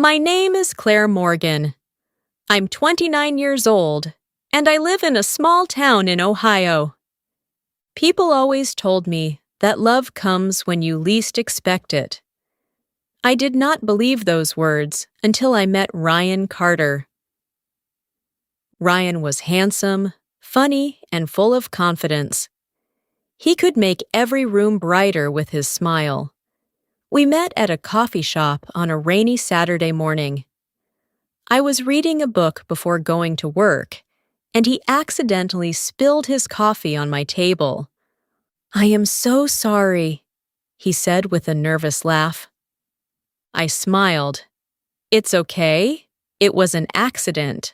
My name is Claire Morgan. I'm 29 years old, and I live in a small town in Ohio. People always told me that love comes when you least expect it. I did not believe those words until I met Ryan Carter. Ryan was handsome, funny, and full of confidence. He could make every room brighter with his smile. We met at a coffee shop on a rainy Saturday morning. I was reading a book before going to work, and he accidentally spilled his coffee on my table. "I am so sorry," he said with a nervous laugh. I smiled. "It's okay. It was an accident."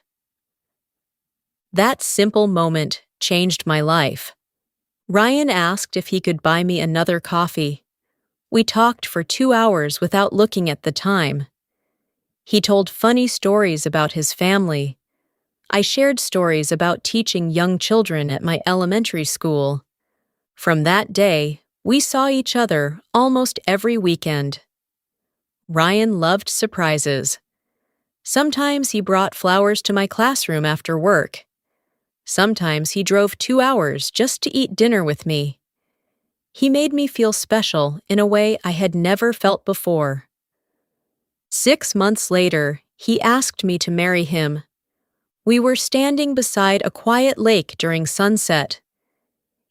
That simple moment changed my life. Ryan asked if he could buy me another coffee. We talked for 2 hours without looking at the time. He told funny stories about his family. I shared stories about teaching young children at my elementary school. From that day, we saw each other almost every weekend. Ryan loved surprises. Sometimes he brought flowers to my classroom after work. Sometimes he drove 2 hours just to eat dinner with me. He made me feel special in a way I had never felt before. 6 months later, he asked me to marry him. We were standing beside a quiet lake during sunset.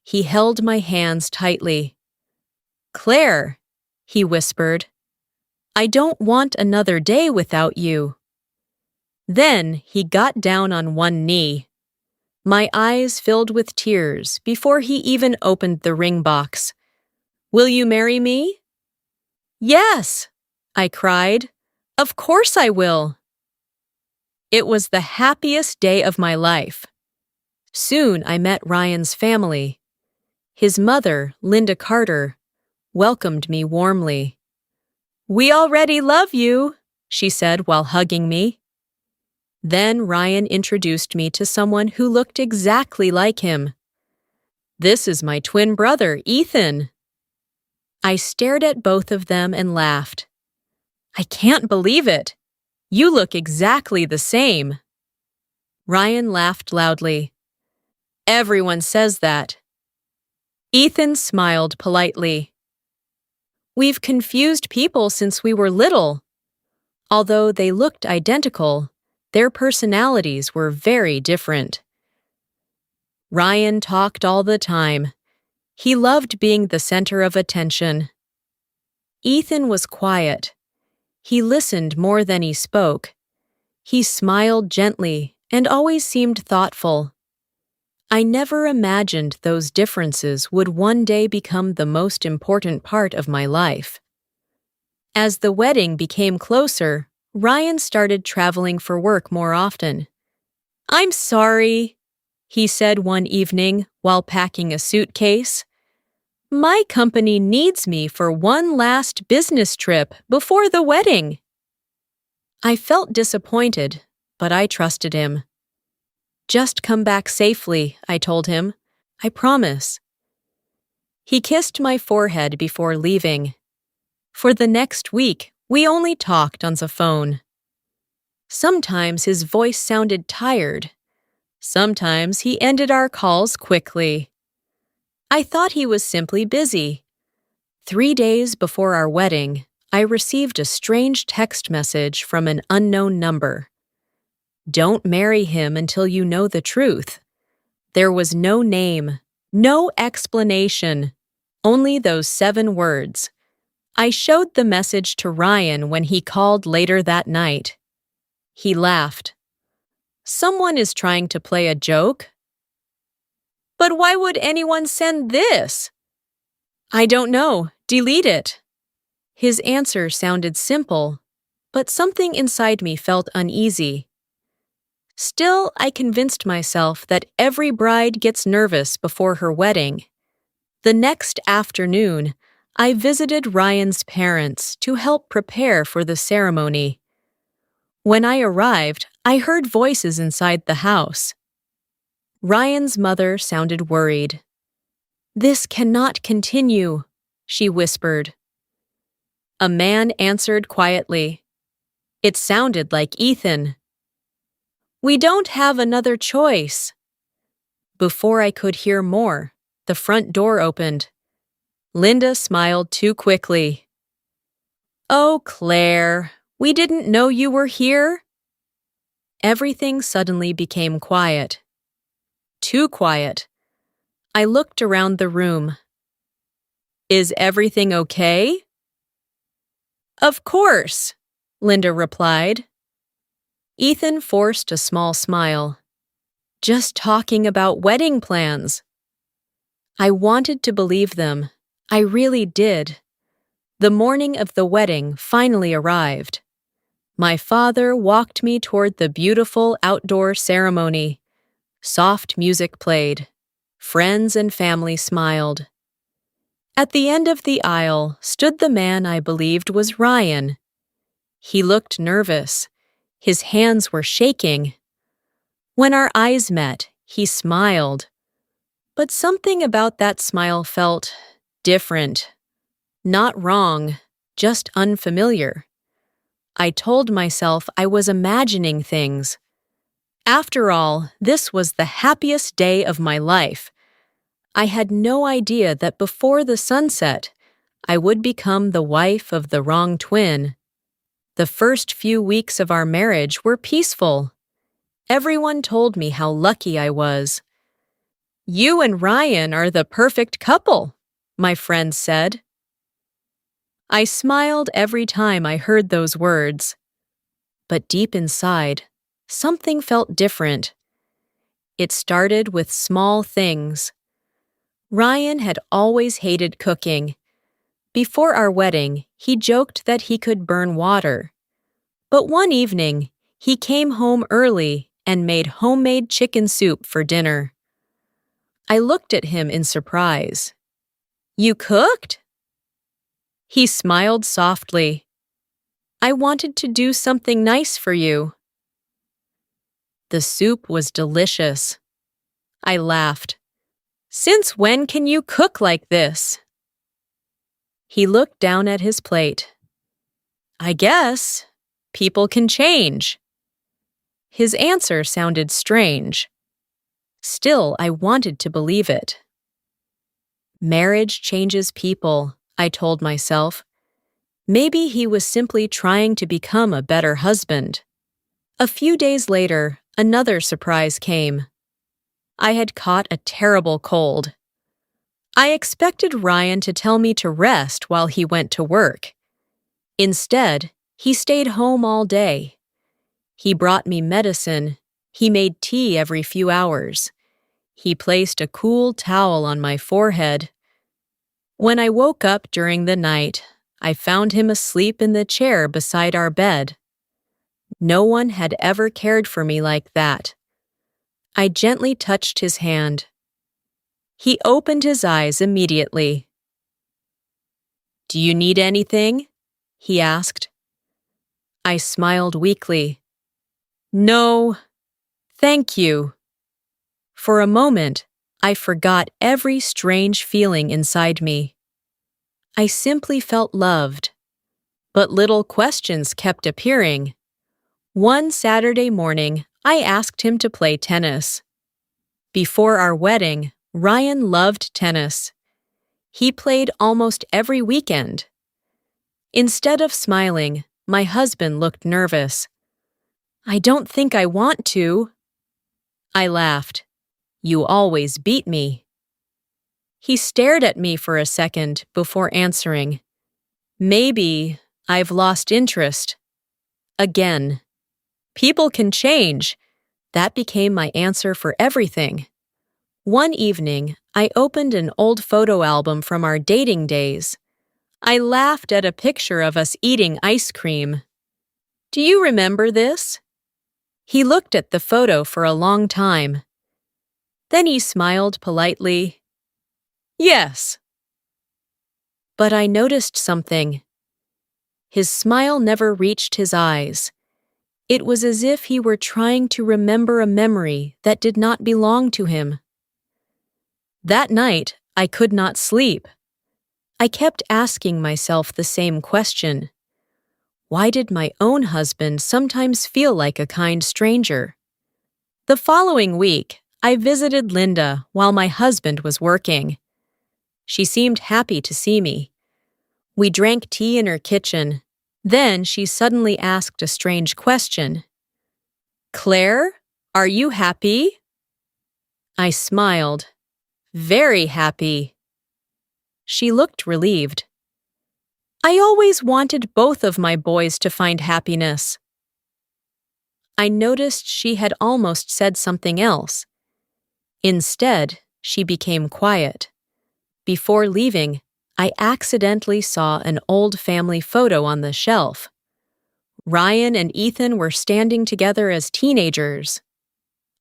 He held my hands tightly. "Claire," he whispered, "I don't want another day without you." Then he got down on one knee. My eyes filled with tears before he even opened the ring box. "Will you marry me?" "Yes," I cried. "Of course I will." It was the happiest day of my life. Soon I met Ryan's family. His mother, Linda Carter, welcomed me warmly. "We already love you," she said while hugging me. Then Ryan introduced me to someone who looked exactly like him. "This is my twin brother, Ethan." I stared at both of them and laughed. "I can't believe it. You look exactly the same." Ryan laughed loudly. "Everyone says that." Ethan smiled politely. "We've confused people since we were little." Although they looked identical, their personalities were very different. Ryan talked all the time. He loved being the center of attention. Ethan was quiet. He listened more than he spoke. He smiled gently and always seemed thoughtful. I never imagined those differences would one day become the most important part of my life. As the wedding became closer, Ryan started traveling for work more often. "I'm sorry," he said one evening while packing a suitcase. "My company needs me for one last business trip before the wedding." I felt disappointed, but I trusted him. "Just come back safely," I told him. "I promise." He kissed my forehead before leaving. For the next week, we only talked on the phone. Sometimes his voice sounded tired. Sometimes he ended our calls quickly. I thought he was simply busy. 3 days before our wedding, I received a strange text message from an unknown number. "Don't marry him until you know the truth." There was no name, no explanation, only those 7 words. I showed the message to Ryan when he called later that night. He laughed. "Someone is trying to play a joke." "But why would anyone send this?" "I don't know. Delete it." His answer sounded simple, but something inside me felt uneasy. Still, I convinced myself that every bride gets nervous before her wedding. The next afternoon, I visited Ryan's parents to help prepare for the ceremony. When I arrived, I heard voices inside the house. Ryan's mother sounded worried. "This cannot continue," she whispered. A man answered quietly. It sounded like Ethan. We don't have another choice. Before I could hear more, the front door opened. Linda smiled too quickly. Oh, Claire, we didn't know you were here. Everything suddenly became quiet. Too quiet. I looked around the room. Is everything okay? Of course, Linda replied. Ethan forced a small smile. Just talking about wedding plans. I wanted to believe them. I really did. The morning of the wedding finally arrived. My father walked me toward the beautiful outdoor ceremony. Soft music played. Friends and family smiled. At the end of the aisle stood the man I believed was Ryan. He looked nervous. His hands were shaking. When our eyes met, he smiled. But something about that smile felt different. Not wrong, just unfamiliar. I told myself I was imagining things. After all, this was the happiest day of my life. I had no idea that before the sunset, I would become the wife of the wrong twin. The first few weeks of our marriage were peaceful. Everyone told me how lucky I was. You and Ryan are the perfect couple, my friends said. I smiled every time I heard those words. But deep inside, something felt different. It started with small things. Ryan had always hated cooking. Before our wedding, he joked that he could burn water. But one evening, he came home early and made homemade chicken soup for dinner. I looked at him in surprise. You cooked? He smiled softly. I wanted to do something nice for you. The soup was delicious. I laughed. Since when can you cook like this? He looked down at his plate. I guess people can change. His answer sounded strange. Still, I wanted to believe it. Marriage changes people, I told myself. Maybe he was simply trying to become a better husband. A few days later, another surprise came. I had caught a terrible cold. I expected Ryan to tell me to rest while he went to work. Instead, he stayed home all day. He brought me medicine. He made tea every few hours. He placed a cool towel on my forehead. When I woke up during the night, I found him asleep in the chair beside our bed. No one had ever cared for me like that. I gently touched his hand. He opened his eyes immediately. Do you need anything? He asked. I smiled weakly. No, thank you. For a moment, I forgot every strange feeling inside me. I simply felt loved. But little questions kept appearing. One Saturday morning, I asked him to play tennis. Before our wedding, Ryan loved tennis. He played almost every weekend. Instead of smiling, my husband looked nervous. I don't think I want to. I laughed. You always beat me. He stared at me for a second before answering. Maybe I've lost interest. Again. People can change. That became my answer for everything. One evening, I opened an old photo album from our dating days. I laughed at a picture of us eating ice cream. Do you remember this? He looked at the photo for a long time. Then he smiled politely. Yes. But I noticed something. His smile never reached his eyes. It was as if he were trying to remember a memory that did not belong to him. That night, I could not sleep. I kept asking myself the same question. Why did my own husband sometimes feel like a kind stranger? The following week, I visited Linda while my husband was working. She seemed happy to see me. We drank tea in her kitchen. Then she suddenly asked a strange question. "Claire, are you happy?" I smiled. "Very happy." She looked relieved. "I always wanted both of my boys to find happiness." I noticed she had almost said something else. Instead, she became quiet. Before leaving, I accidentally saw an old family photo on the shelf. Ryan and Ethan were standing together as teenagers.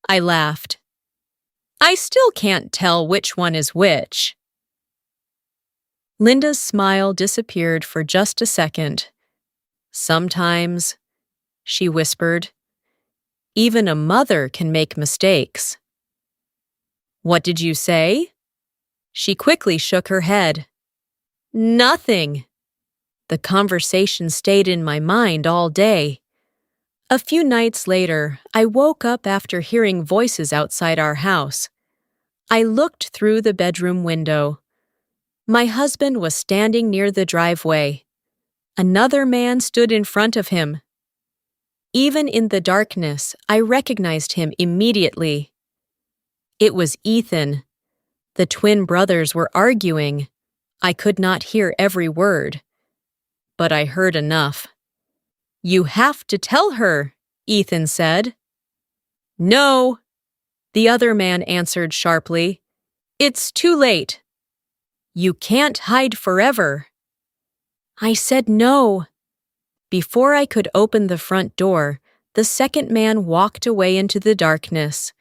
I laughed. "I still can't tell which one is which." Linda's smile disappeared for just a second. "Sometimes," she whispered, "even a mother can make mistakes." "What did you say?" She quickly shook her head. "Nothing." The conversation stayed in my mind all day. A few nights later, I woke up after hearing voices outside our house. I looked through the bedroom window. My husband was standing near the driveway. Another man stood in front of him. Even in the darkness, I recognized him immediately. It was Ethan. The twin brothers were arguing. I could not hear every word, but I heard enough. "You have to tell her," Ethan said. "No," the other man answered sharply. "It's too late. You can't hide forever." I said no. Before I could open the front door, the second man walked away into the darkness.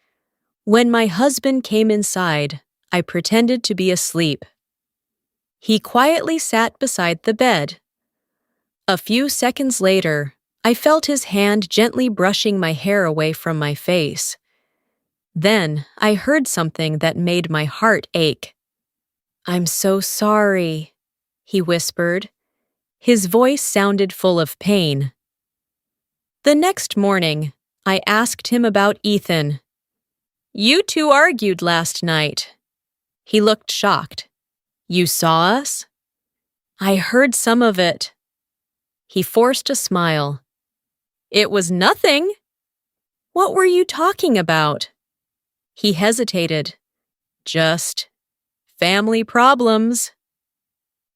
When my husband came inside, I pretended to be asleep. He quietly sat beside the bed. A few seconds later, I felt his hand gently brushing my hair away from my face. Then I heard something that made my heart ache. "I'm so sorry," he whispered. His voice sounded full of pain. The next morning, I asked him about Ethan. "You two argued last night." He looked shocked. "You saw us?" "I heard some of it." He forced a smile. "It was nothing." "What were you talking about?" He hesitated. "Just family problems."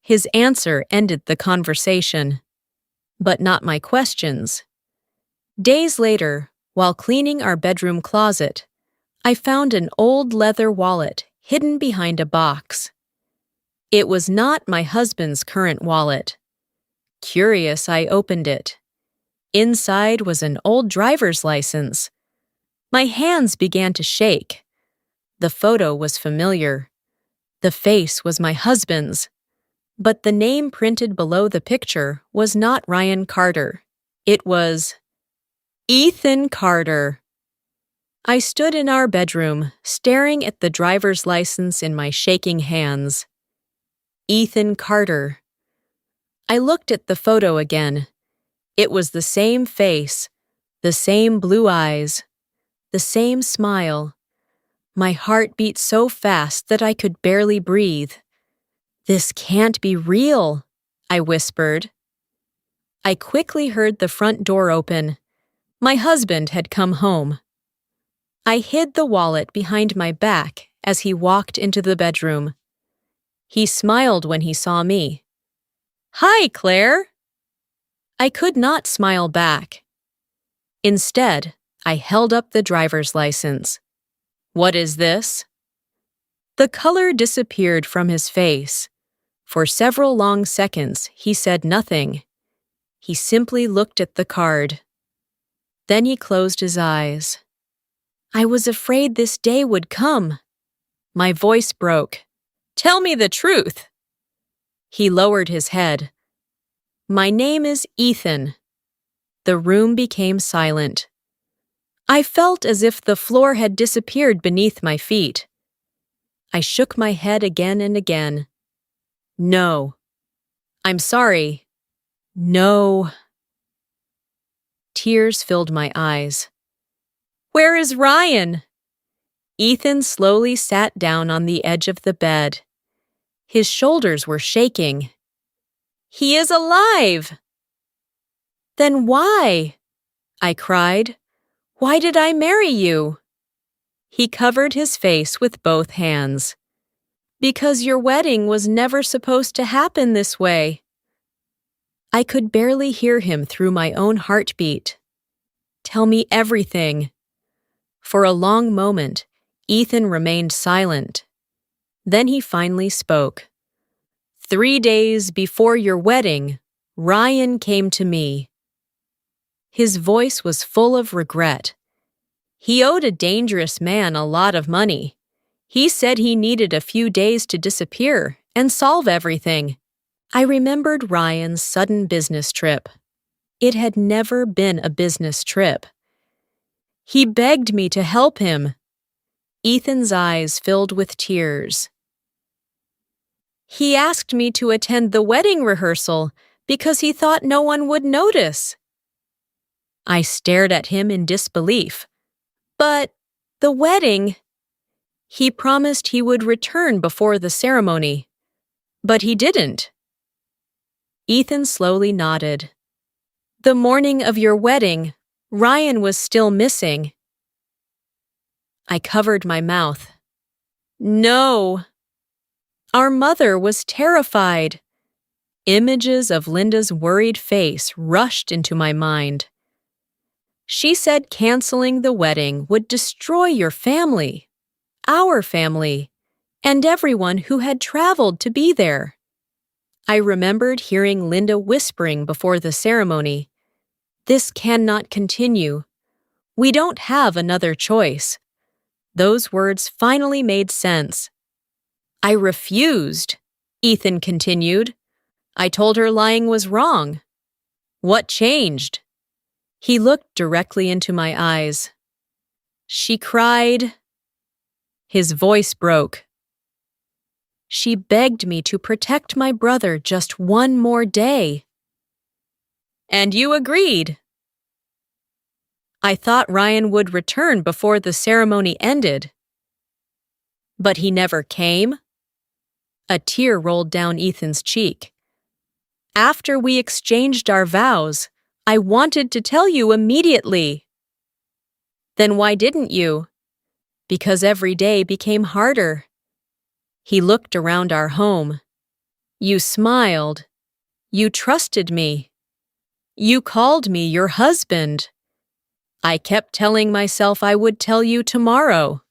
His answer ended the conversation, but not my questions. Days later, while cleaning our bedroom closet, I found an old leather wallet hidden behind a box. It was not my husband's current wallet. Curious, I opened it. Inside was an old driver's license. My hands began to shake. The photo was familiar. The face was my husband's. But the name printed below the picture was not Ryan Carter. It was Ethan Carter. I stood in our bedroom, staring at the driver's license in my shaking hands. Ethan Carter. I looked at the photo again. It was the same face, the same blue eyes, the same smile. My heart beat so fast that I could barely breathe. "This can't be real," I whispered. I quickly heard the front door open. My husband had come home. I hid the wallet behind my back as he walked into the bedroom. He smiled when he saw me. "Hi, Claire." I could not smile back. Instead, I held up the driver's license. "What is this?" The color disappeared from his face. For several long seconds, he said nothing. He simply looked at the card. Then he closed his eyes. "I was afraid this day would come." My voice broke. "Tell me the truth." He lowered his head. "My name is Ethan." The room became silent. I felt as if the floor had disappeared beneath my feet. I shook my head again and again. "No." "I'm sorry." "No." Tears filled my eyes. "Where is Ryan?" Ethan slowly sat down on the edge of the bed. His shoulders were shaking. "He is alive!" "Then why?" I cried. "Why did I marry you?" He covered his face with both hands. "Because your wedding was never supposed to happen this way." I could barely hear him through my own heartbeat. "Tell me everything." For a long moment, Ethan remained silent. Then he finally spoke. "3 days before your wedding, Ryan came to me." His voice was full of regret. He owed a dangerous man a lot of money. He said he needed a few days to disappear and solve everything. I remembered Ryan's sudden business trip. It had never been a business trip. He begged me to help him. Ethan's eyes filled with tears. "He asked me to attend the wedding rehearsal because he thought no one would notice." I stared at him in disbelief. "But the wedding—" "He promised he would return before the ceremony. But he didn't." Ethan slowly nodded. "The morning of your wedding, Ryan was still missing." I covered my mouth. "No." Our mother was terrified. Images of Linda's worried face rushed into my mind. She said canceling the wedding would destroy your family, our family, and everyone who had traveled to be there. I remembered hearing Linda whispering before the ceremony, "This cannot continue. We don't have another choice." Those words finally made sense. "I refused," Ethan continued. "I told her lying was wrong." "What changed?" He looked directly into my eyes. "She cried." His voice broke. "She begged me to protect my brother just one more day." "And you agreed." "I thought Ryan would return before the ceremony ended." "But he never came?" A tear rolled down Ethan's cheek. "After we exchanged our vows, I wanted to tell you immediately." "Then why didn't you?" "Because every day became harder." He looked around our home. "You smiled. You trusted me. You called me your husband. I kept telling myself I would tell you tomorrow."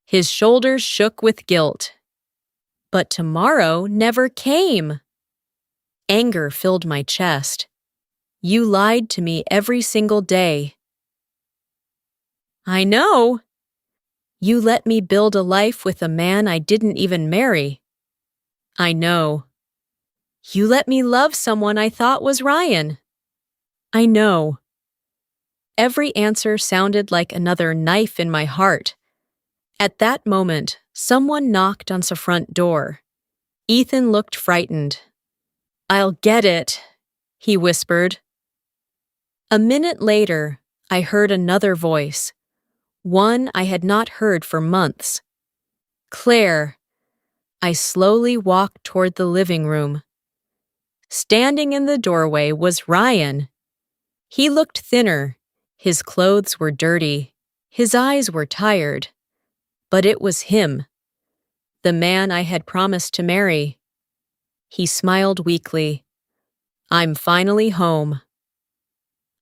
His shoulders shook with guilt. But tomorrow never came. Anger filled my chest. "You lied to me every single day." "I know." "You let me build a life with a man I didn't even marry." "I know." "You let me love someone I thought was Ryan." "I know." Every answer sounded like another knife in my heart. At that moment, someone knocked on the front door. Ethan looked frightened. "I'll get it," he whispered. A minute later, I heard another voice, one I had not heard for months. "Claire." I slowly walked toward the living room. Standing in the doorway was Ryan. He looked thinner. His clothes were dirty. His eyes were tired. But it was him, the man I had promised to marry. He smiled weakly. "I'm finally home."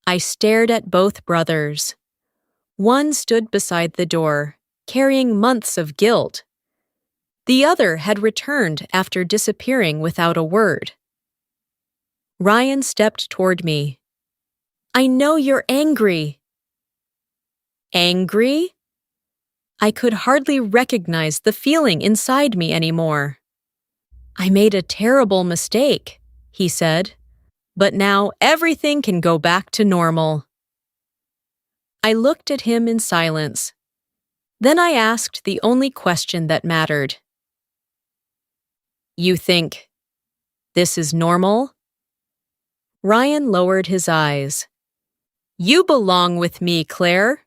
I stared at both brothers. One stood beside the door, carrying months of guilt. The other had returned after disappearing without a word. Ryan stepped toward me. "I know you're angry." "Angry?" I could hardly recognize the feeling inside me anymore. "I made a terrible mistake," he said. "But now everything can go back to normal." I looked at him in silence. Then I asked the only question that mattered. "You think this is normal?" Ryan lowered his eyes. You belong with me, Claire.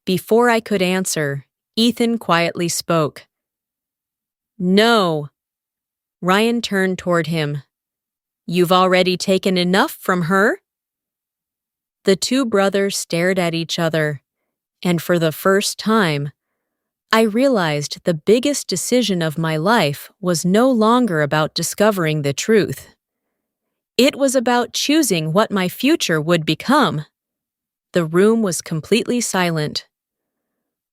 Before I could answer, Ethan quietly spoke. No. Ryan turned toward him. You've already taken enough from her? The two brothers stared at each other, and for the first time, I realized the biggest decision of my life was no longer about discovering the truth. It was about choosing what my future would become. The room was completely silent.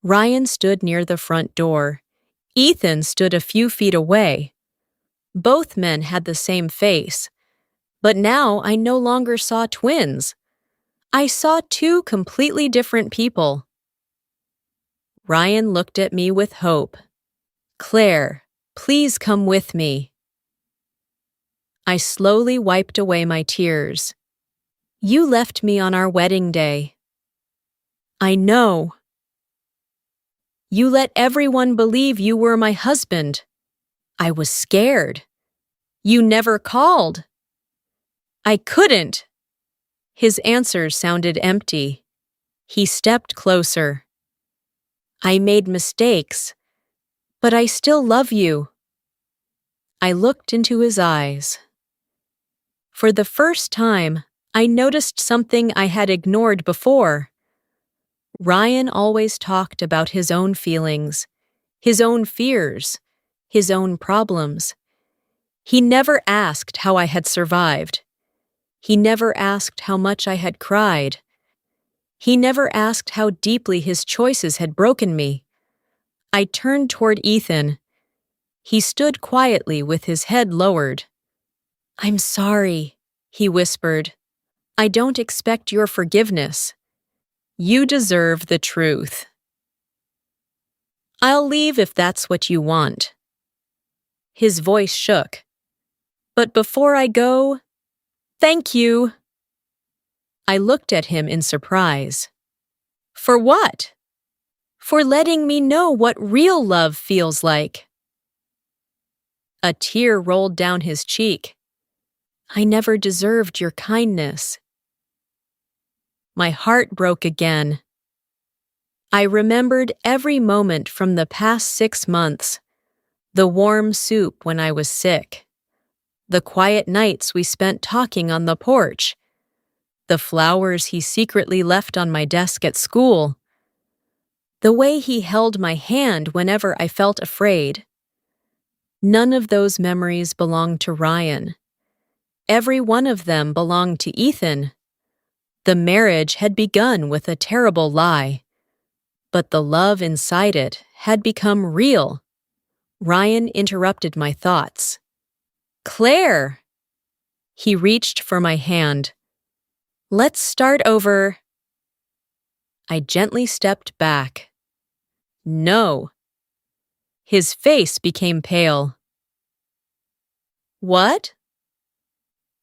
Ryan stood near the front door. Ethan stood a few feet away. Both men had the same face, but now I no longer saw twins. I saw two completely different people. Ryan looked at me with hope. Claire, please come with me. I slowly wiped away my tears. You left me on our wedding day. I know. You let everyone believe you were my husband. I was scared. You never called. I couldn't. His answers sounded empty. He stepped closer. I made mistakes, but I still love you. I looked into his eyes. For the first time, I noticed something I had ignored before. Ryan always talked about his own feelings, his own fears, his own problems. He never asked how I had survived. He never asked how much I had cried. He never asked how deeply his choices had broken me. I turned toward Ethan. He stood quietly with his head lowered. I'm sorry, he whispered. I don't expect your forgiveness. You deserve the truth. I'll leave if that's what you want. His voice shook. But before I go, thank you. I looked at him in surprise. For what? For letting me know what real love feels like. A tear rolled down his cheek. I never deserved your kindness. My heart broke again. I remembered every moment from the past 6 months. The warm soup when I was sick. The quiet nights we spent talking on the porch. The flowers he secretly left on my desk at school. The way he held my hand whenever I felt afraid. None of those memories belonged to Ryan. Every one of them belonged to Ethan. The marriage had begun with a terrible lie, but the love inside it had become real. Ryan interrupted my thoughts. Claire! He reached for my hand. Let's start over. I gently stepped back. No. His face became pale. What?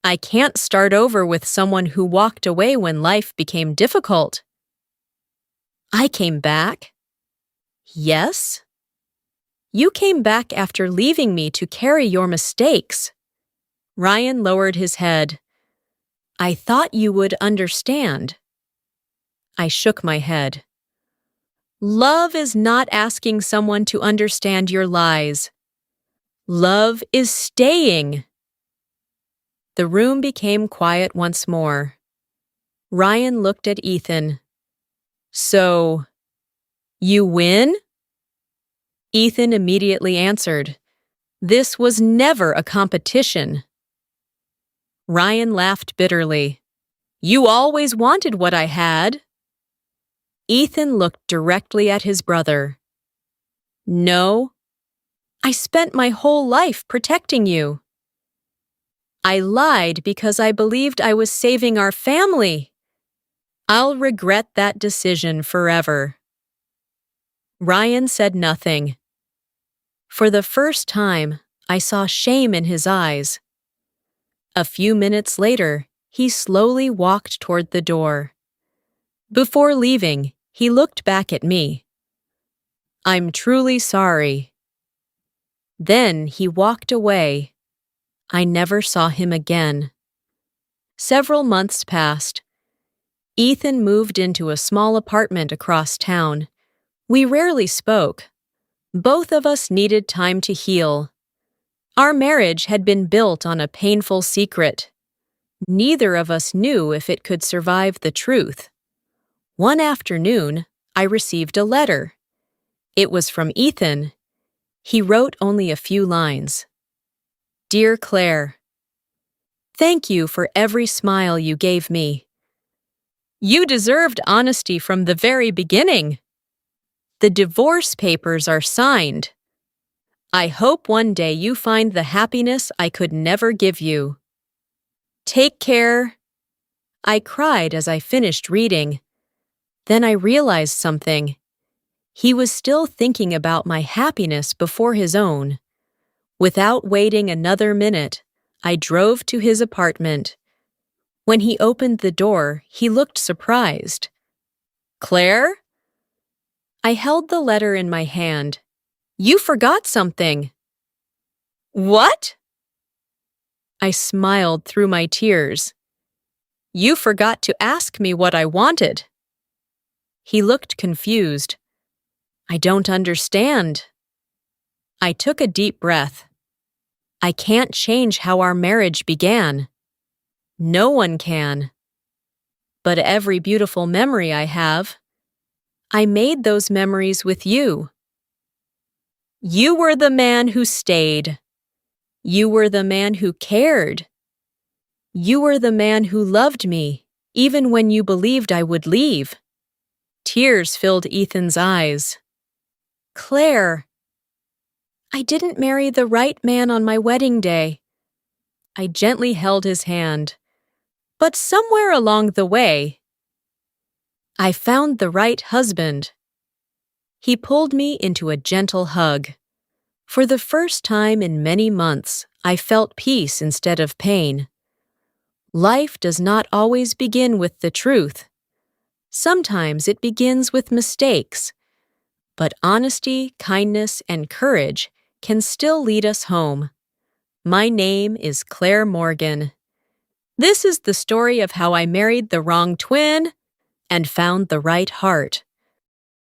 I can't start over with someone who walked away when life became difficult. I came back. Yes? You came back after leaving me to carry your mistakes. Ryan lowered his head. I thought you would understand. I shook my head. Love is not asking someone to understand your lies. Love is staying. The room became quiet once more. Ryan looked at Ethan. So, you win? Ethan immediately answered. This was never a competition. Ryan laughed bitterly. You always wanted what I had. Ethan looked directly at his brother. No, I spent my whole life protecting you. I lied because I believed I was saving our family. I'll regret that decision forever. Ryan said nothing. For the first time, I saw shame in his eyes. A few minutes later, he slowly walked toward the door. Before leaving, he looked back at me. I'm truly sorry. Then he walked away. I never saw him again. Several months passed. Ethan moved into a small apartment across town. We rarely spoke. Both of us needed time to heal. Our marriage had been built on a painful secret. Neither of us knew if it could survive the truth. One afternoon, I received a letter. It was from Ethan. He wrote only a few lines. Dear Claire, thank you for every smile you gave me. You deserved honesty from the very beginning. The divorce papers are signed. I hope one day you find the happiness I could never give you. Take care. I cried as I finished reading. Then I realized something. He was still thinking about my happiness before his own. Without waiting another minute, I drove to his apartment. When he opened the door, he looked surprised. Claire? I held the letter in my hand. You forgot something. What? I smiled through my tears. You forgot to ask me what I wanted. He looked confused. I don't understand. I took a deep breath. I can't change how our marriage began. No one can. But every beautiful memory I have, I made those memories with you. You were the man who stayed. You were the man who cared. You were the man who loved me, even when you believed I would leave. Tears filled Ethan's eyes. Claire, I didn't marry the right man on my wedding day. I gently held his hand. But somewhere along the way, I found the right husband. He pulled me into a gentle hug. For the first time in many months, I felt peace instead of pain. Life does not always begin with the truth. Sometimes it begins with mistakes. But honesty, kindness, and courage can still lead us home. My name is Claire Morgan. This is the story of how I married the wrong twin and found the right heart.